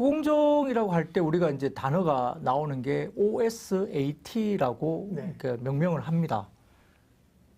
후공정이라고 할 때 우리가 이제 단어가 나오는 게 OSAT라고 네. 그 명명을 합니다.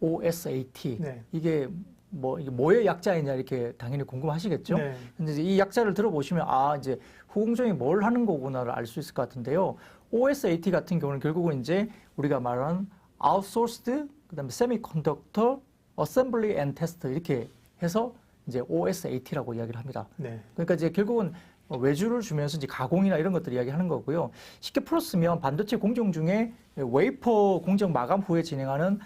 OSAT. 네. 이게 뭐의 약자이냐 이렇게 당연히 궁금하시겠죠? 네. 근데 이제 이 약자를 들어보시면 이제 후공정이 뭘 하는 거구나를 알 수 있을 것 같은데요. OSAT 같은 경우는 결국은 이제 우리가 말하는 Outsourced, 그다음에 Semiconductor Assembly and Test 이렇게 해서 이제 OSAT라고 이야기를 합니다. 네. 그러니까 이제 결국은 외주를 주면서 이제 가공이나 이런 것들 이야기하는 거고요. 쉽게 풀었으면 반도체 공정 중에 웨이퍼 공정 마감 후에 진행하는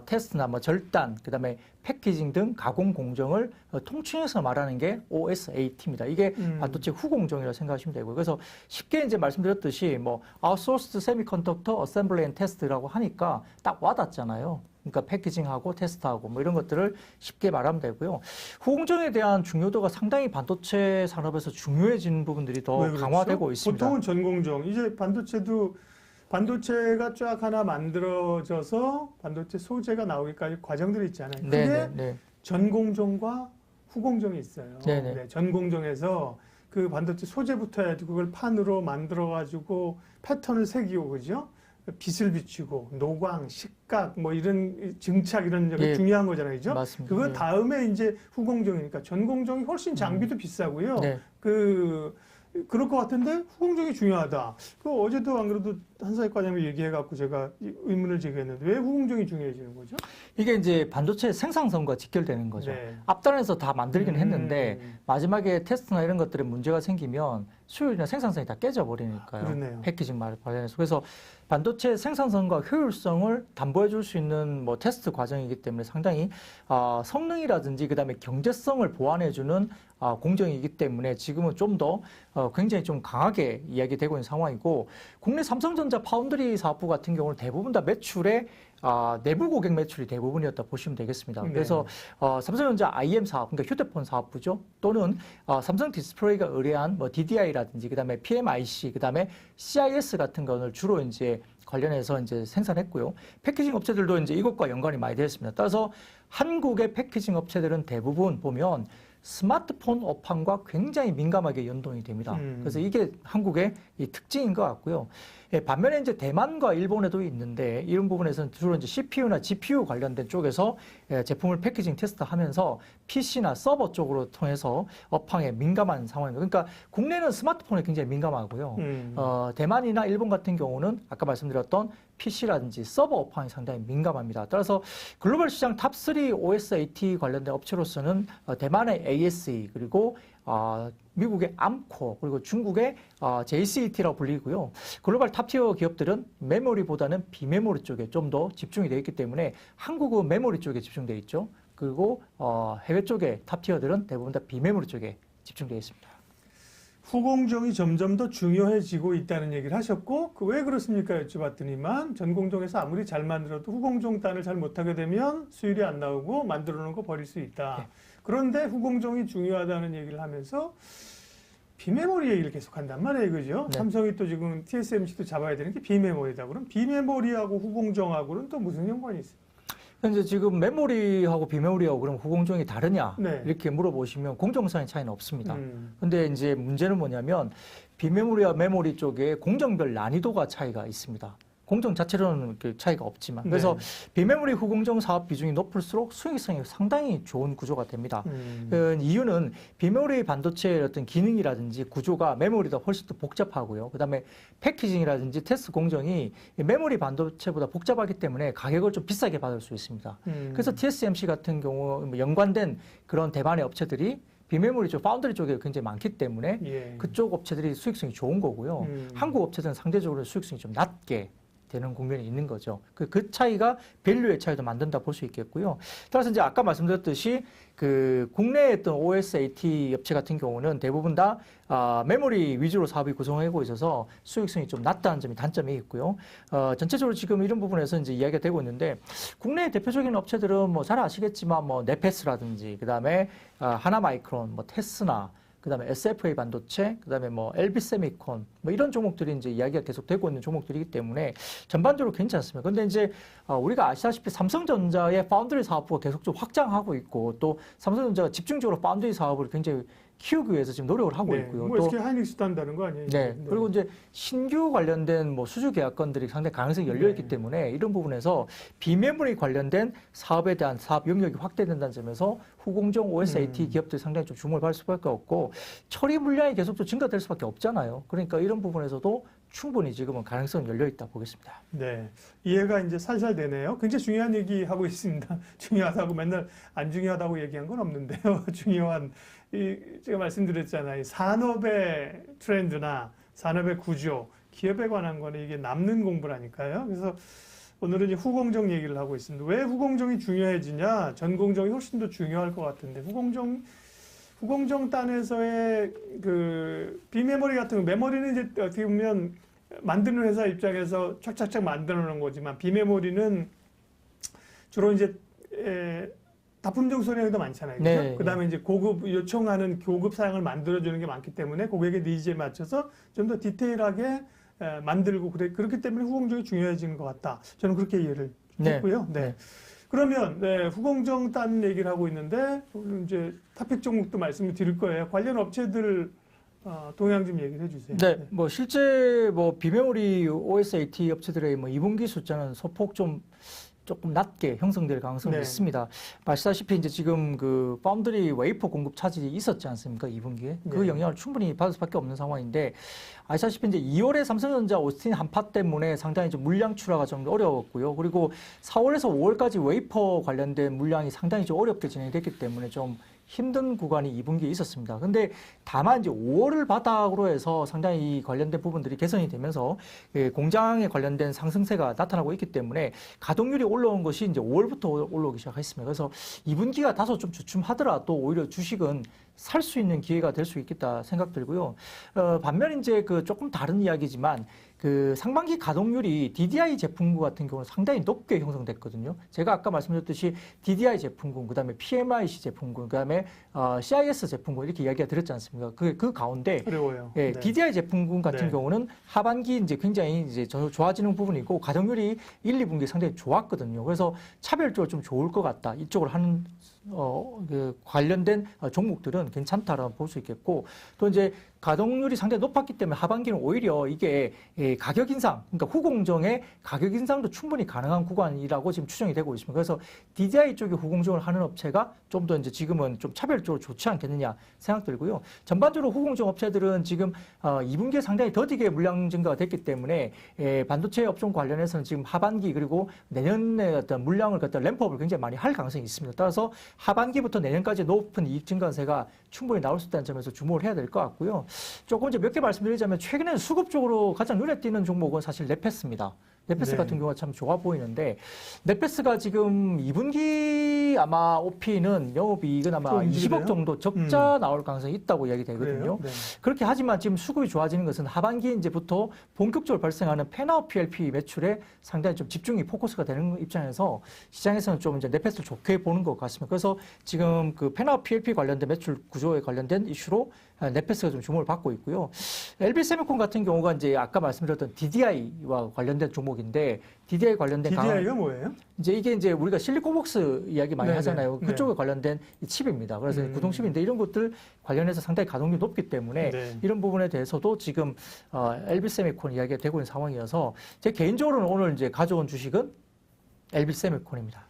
테스트나 뭐 절단, 그다음에 패키징 등 가공 공정을 통칭해서 말하는 게 OSAT입니다. 이게 반도체 후공정이라고 생각하시면 되고요. 그래서 쉽게 이제 말씀드렸듯이 뭐 Outsourced Semiconductor Assembly and Test라고 하니까 딱 와닿잖아요. 그러니까 패키징하고 테스트하고 뭐 이런 것들을 쉽게 말하면 되고요. 후공정에 대한 중요도가 상당히 반도체 산업에서 중요해지는 부분들이 더 왜 그렇죠? 강화되고 있습니다. 보통은 전공정. 이제 반도체가 쫙 하나 만들어져서 반도체 소재가 나오기까지 과정들이 있잖아요. 그게 네네. 전공정과 후공정이 있어요. 네네. 네, 전공정에서 그 반도체 소재부터 해가지고 그걸 판으로 만들어가지고 패턴을 새기고 그죠? 빛을 비추고 노광, 식각 뭐 이런 증착 이런 점이 예, 중요한 거잖아요, 그죠? 맞습니다. 그거 예. 다음에 이제 후공정이니까 전공정이 훨씬 장비도 비싸고요. 네. 그럴 것 같은데 후공정이 중요하다. 어제도 안 그래도 한사익 과장님이 얘기해갖고 제가 의문을 제기했는데 왜 후공정이 중요해지는 거죠? 이게 이제 반도체 생산성과 직결되는 거죠. 네. 앞단에서 다 만들긴 했는데 마지막에 테스트나 이런 것들에 문제가 생기면 수율이나 생산성이 다 깨져버리니까요. 그러네요. 패키징 관련해서. 그래서 반도체 생산성과 효율성을 담보해 줄 수 있는 뭐 테스트 과정이기 때문에 상당히 성능이라든지 그다음에 경제성을 보완해 주는 공정이기 때문에 지금은 좀 더 굉장히 좀 강하게 이야기되고 있는 상황이고, 국내 삼성전자 파운드리 사업부 같은 경우는 대부분 다 매출의 내부 고객 매출이 대부분이었다 보시면 되겠습니다. 네. 그래서 삼성전자 IM 사업, 그러니까 휴대폰 사업부죠. 또는 삼성 디스플레이가 의뢰한 뭐 DDI라든지 그다음에 PMIC, 그다음에 CIS 같은 거를 주로 이제 관련해서 이제 생산했고요. 패키징 업체들도 이제 이것과 연관이 많이 되어 있습니다. 따라서 한국의 패키징 업체들은 대부분 보면 스마트폰 업황과 굉장히 민감하게 연동이 됩니다. 그래서 이게 한국의 이 특징인 것 같고요. 반면에 이제 대만과 일본에도 있는데 이런 부분에서는 주로 이제 CPU나 GPU 관련된 쪽에서 제품을 패키징 테스트하면서 PC나 서버 쪽으로 통해서 업황에 민감한 상황입니다. 그러니까 국내는 스마트폰에 굉장히 민감하고요. 대만이나 일본 같은 경우는 아까 말씀드렸던 PC라든지 서버 업황이 상당히 민감합니다. 따라서 글로벌 시장 탑3 OSAT 관련된 업체로서는 대만의 ASE, 그리고 미국의 암코, 그리고 중국의 JCET라고 불리고요. 글로벌 탑티어 기업들은 메모리보다는 비메모리 쪽에 좀 더 집중이 되어 있기 때문에 한국은 메모리 쪽에 집중되어 있죠. 그리고 해외 쪽의 탑티어들은 대부분 다 비메모리 쪽에 집중되어 있습니다. 후공정이 점점 더 중요해지고 있다는 얘기를 하셨고, 왜 그렇습니까? 여쭤봤더니만 전공정에서 아무리 잘 만들어도 후공정 단을 잘 못하게 되면 수율이 안 나오고 만들어 놓은 거 버릴 수 있다. 네. 그런데 후공정이 중요하다는 얘기를 하면서 비메모리 얘기를 계속 한단 말이에요. 그죠? 네. 삼성이 또 지금 TSMC도 잡아야 되는 게 비메모리다. 그럼 비메모리하고 후공정하고는 또 무슨 연관이 있어요? 현재 지금 메모리하고 비메모리하고 그럼 후공정이 다르냐? 네. 이렇게 물어보시면 공정상의 차이는 없습니다. 근데 이제 문제는 뭐냐면 비메모리와 메모리 쪽에 공정별 난이도가 차이가 있습니다. 공정 자체로는 그 차이가 없지만. 그래서 비메모리 후공정 사업 비중이 높을수록 수익성이 상당히 좋은 구조가 됩니다. 그 이유는 비메모리 반도체의 어떤 기능이라든지 구조가 메모리보다 훨씬 더 복잡하고요. 그다음에 패키징이라든지 테스트 공정이 메모리 반도체보다 복잡하기 때문에 가격을 좀 비싸게 받을 수 있습니다. 그래서 TSMC 같은 경우 연관된 그런 대만의 업체들이 비메모리 쪽, 파운드리 쪽에 굉장히 많기 때문에 그쪽 업체들이 수익성이 좋은 거고요. 한국 업체들은 상대적으로 수익성이 좀 낮게 되는 국면이 있는 거죠. 그 차이가 밸류의 차이도 만든다 볼 수 있겠고요. 따라서 이제 아까 말씀드렸듯이 그 국내에 있던 OSAT 업체 같은 경우는 대부분 다 메모리 위주로 사업이 구성하고 있어서 수익성이 좀 낮다는 점이 단점이 있고요. 전체적으로 지금 이런 부분에서 이제 이야기가 되고 있는데, 국내 대표적인 업체들은 뭐 잘 아시겠지만 뭐 네페스라든지 그다음에 하나마이크론, 뭐 테스나, 그다음에 SFA 반도체, 그다음에 뭐 LB 세미콘, 뭐 이런 종목들이 이제 이야기가 계속 되고 있는 종목들이기 때문에 전반적으로 괜찮습니다. 근데 이제 우리가 아시다시피 삼성전자의 파운드리 사업부가 계속 좀 확장하고 있고, 또 삼성전자가 집중적으로 파운드리 사업을 굉장히 키우기 위해서 지금 노력을 하고 네. 있고요. 뭐 또 SK 하이닉스도 한다는 거 아니에요? 네. 그리고 이제 신규 관련된 뭐 수주 계약건들이 상당히 가능성이 열려 있기 네. 때문에 이런 부분에서 비메모리 관련된 사업에 대한 사업 영역이 확대된다는 점에서 후공정 OSAT 기업들이 상당히 좀 주목을 받을 수밖에 없고 처리 물량이 계속 또 증가될 수밖에 없잖아요. 그러니까 이런 부분에서도 충분히 지금은 가능성이 열려 있다 보겠습니다. 네. 이해가 이제 살살 되네요. 굉장히 중요한 얘기 하고 있습니다. 중요하다고 맨날 안 중요하다고 얘기한 건 없는데요. 중요한, 제가 말씀드렸잖아요. 산업의 트렌드나 산업의 구조, 기업에 관한 거는 이게 남는 공부라니까요. 그래서 오늘은 이제 후공정 얘기를 하고 있습니다. 왜 후공정이 중요해지냐? 전공정이 훨씬 더 중요할 것 같은데, 후공정 단에서의 그 비메모리 같은 거, 메모리는 이제 어떻게 보면 만드는 회사 입장에서 착착착 만들어 놓은 거지만 비메모리는 주로 이제 납품종 소량이 더 많잖아요. 그렇죠? 네. 그다음에 이제 고급 요청하는 고급 사양을 만들어 주는 게 많기 때문에 고객의 니즈에 맞춰서 좀 더 디테일하게 만들고 그렇기 때문에 후공정이 중요해지는 것 같다. 저는 그렇게 이해를 했고요. 네. 그러면 후공정 딴 얘기를 하고 있는데 오늘 이제 토픽 종목도 말씀을 드릴 거예요. 관련 업체들 동향 좀 얘기를 해주세요. 네, 뭐 실제 뭐 비메모리 OSAT 업체들의 뭐 2분기 숫자는 소폭 조금 낮게 형성될 가능성이 네. 있습니다. 아시다시피 이제 지금 그 파운드리 웨이퍼 공급 차질이 있었지 않습니까? 2분기에. 그 네. 영향을 충분히 받을 수밖에 없는 상황인데 아시다시피 이제 2월에 삼성전자 오스틴 한파 때문에 상당히 좀 물량 출하가 좀 어려웠고요. 그리고 4월에서 5월까지 웨이퍼 관련된 물량이 상당히 좀 어렵게 진행됐기 때문에 좀 힘든 구간이 2분기에 있었습니다. 근데 다만 이제 5월을 바닥으로 해서 상당히 관련된 부분들이 개선이 되면서 공장에 관련된 상승세가 나타나고 있기 때문에 가동률이 올라온 것이 이제 5월부터 올라오기 시작했습니다. 그래서 2분기가 다소 좀 주춤하더라도 오히려 주식은 살 수 있는 기회가 될 수 있겠다 생각 들고요. 반면 이제 그 조금 다른 이야기지만 그 상반기 가동률이 DDI 제품군 같은 경우는 상당히 높게 형성됐거든요. 제가 아까 말씀드렸듯이 DDI 제품군, 그다음에 PMIC 제품군, 그다음에 CIS 제품군 이렇게 이야기가 드렸지 않습니까? 그 가운데 어려워요. 예, 네. DDI 제품군 같은 네. 경우는 하반기 이제 굉장히 이제 좋아지는 부분이고 가동률이 1, 2분기 상당히 좋았거든요. 그래서 차별적으로 좀 좋을 것 같다. 이쪽을 하는 그 관련된 종목들은 괜찮다라고 볼 수 있겠고 또 이제 가동률이 상당히 높았기 때문에 하반기는 오히려 이게 가격 인상, 그러니까 후공정의 가격 인상도 충분히 가능한 구간이라고 지금 추정이 되고 있습니다. 그래서 DDI 쪽에 후공정을 하는 업체가 좀 더 이제 지금은 좀 차별적으로 좋지 않겠느냐 생각 들고요. 전반적으로 후공정 업체들은 지금 2분기에 상당히 더디게 물량 증가가 됐기 때문에 반도체 업종 관련해서는 지금 하반기 그리고 내년에 어떤 물량을 갖다 램프업을 굉장히 많이 할 가능성이 있습니다. 따라서 하반기부터 내년까지 높은 이익 증가세가 충분히 나올 수 있다는 점에서 주목을 해야 될 것 같고요. 조금 이제 몇 개 말씀드리자면 최근에 수급 쪽으로 가장 눈에 띄는 종목은 사실 넷패스입니다. 넷패스 네. 같은 경우가 참 좋아 보이는데 넷패스가 지금 2분기 아마 OP는 영업이익은 아마 좀 20억 움직이네요. 정도 적자 나올 가능성이 있다고 이야기되거든요. 그래요? 네. 그렇게 하지만 지금 수급이 좋아지는 것은 하반기 이제부터 본격적으로 발생하는 페나오 PLP 매출에 상당히 좀 집중이 포커스가 되는 입장에서 시장에서는 좀 이제 넷패스를 좋게 보는 것 같습니다. 그래서 지금 그 페나오 PLP 관련된 매출 구조에 관련된 이슈로 넷패스가 좀 주목을 받고 있고요. LB세미콘 같은 경우가 이제 아까 말씀드렸던 DDI와 관련된 종목인데 DDI 관련된 DDI가 뭐예요? 이제 이게 이제 우리가 실리콘복스 이야기 많이 네네. 하잖아요. 네. 그쪽에 관련된 이 칩입니다. 그래서 구동칩인데 이런 것들 관련해서 상당히 가동률이 높기 때문에 네. 이런 부분에 대해서도 지금 LB세미콘 이야기가 되고 있는 상황이어서 제 개인적으로는 오늘 이제 가져온 주식은 LB세미콘입니다.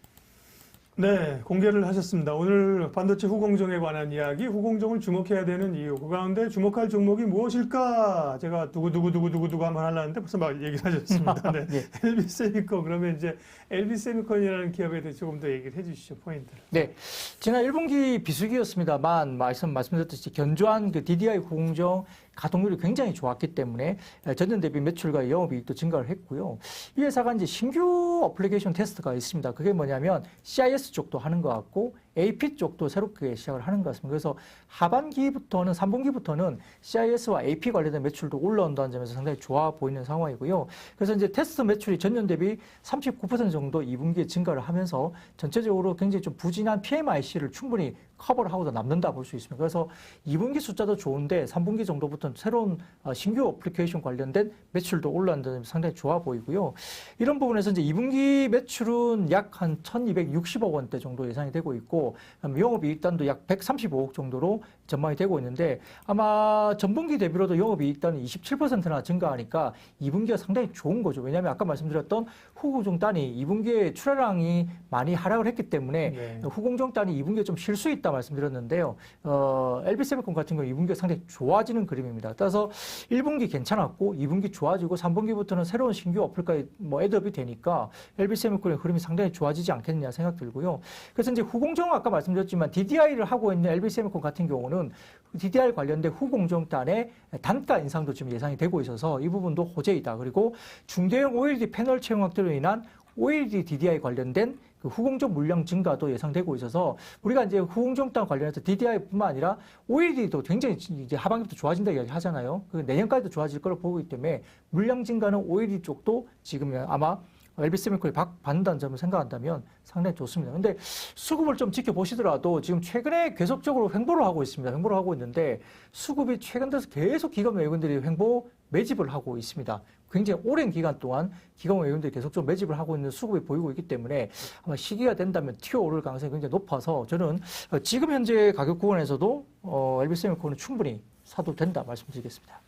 네, 공개를 하셨습니다. 오늘 반도체 후공정에 관한 이야기, 후공정을 주목해야 되는 이유, 그 가운데 주목할 종목이 무엇일까? 제가 두구두구 한번 하려는데 벌써 막 얘기를 하셨습니다. 네. 예. LB세미콘, 그러면 이제 LB세미콘이라는 기업에 대해 조금 더 얘기를 해주시죠, 포인트를. 네, 지난 1분기 비수기였습니다만 말씀드렸듯이 견조한 그 DDI 후공정 가동률이 굉장히 좋았기 때문에 전년 대비 매출과 영업이익도 증가를 했고요. 이 회사가 이제 신규 어플리케이션 테스트가 있습니다. 그게 뭐냐면 CIS 쪽도 하는 것 같고 AP 쪽도 새롭게 시작을 하는 것 같습니다. 그래서 하반기부터는 3분기부터는 CIS와 AP 관련된 매출도 올라온다는 점에서 상당히 좋아 보이는 상황이고요. 그래서 이제 테스트 매출이 전년 대비 39% 정도 2분기에 증가를 하면서 전체적으로 굉장히 좀 부진한 PMIC를 충분히 커버를 하고도 남는다 볼 수 있습니다. 그래서 2분기 숫자도 좋은데 3분기 정도부터는 새로운 신규 어플리케이션 관련된 매출도 올라오는 점이 상당히 좋아 보이고요. 이런 부분에서 이제 2분기 매출은 약 한 1,260억 원대 정도 예상이 되고 있고 영업이익단도 약 135억 정도로 전망이 되고 있는데 아마 전분기 대비로도 영업이익단이 27%나 증가하니까 2분기가 상당히 좋은 거죠. 왜냐하면 아까 말씀드렸던 후공정단이 2분기에 출하량이 많이 하락을 했기 때문에 네. 후공정단이 2분기에 좀 쉴 수 있다 말씀드렸는데요. LB세미콘 같은 경우 2분기가 상당히 좋아지는 그림입니다. 따라서 1분기 괜찮았고 2분기 좋아지고 3분기부터는 새로운 신규 어플까지 애드업이 되니까 LB세미콘의 흐름이 상당히 좋아지지 않겠느냐 생각 들고요. 그래서 이제 후공정 아까 말씀드렸지만 DDI를 하고 있는 LB세미콘 같은 경우는 DDI 관련된 후공정단의 단가 인상도 지금 예상이 되고 있어서 이 부분도 호재이다. 그리고 중대형 OLED 패널 채용 확대로 인한 OLED DDI 관련된 그 후공정 물량 증가도 예상되고 있어서 우리가 이제 후공정단 관련해서 DDI뿐만 아니라 OLED도 굉장히 이제 하반기부터 좋아진다 이야기 하잖아요. 그 내년까지도 좋아질 거로 보고 있기 때문에 물량 증가는 OLED 쪽도 지금 아마 LB세미콘이 받는다는 점을 생각한다면 상당히 좋습니다. 근데 수급을 좀 지켜보시더라도 지금 최근에 계속적으로 횡보를 하고 있습니다. 횡보를 하고 있는데 수급이 최근 들어서 계속 기관 외국인들이 횡보 매집을 하고 있습니다. 굉장히 오랜 기간 동안 기관 외국인들이 계속적으로 매집을 하고 있는 수급이 보이고 있기 때문에 아마 시기가 된다면 튀어오를 가능성이 굉장히 높아서 저는 지금 현재 가격 구간에서도 LB세미콘은 충분히 사도 된다 말씀드리겠습니다.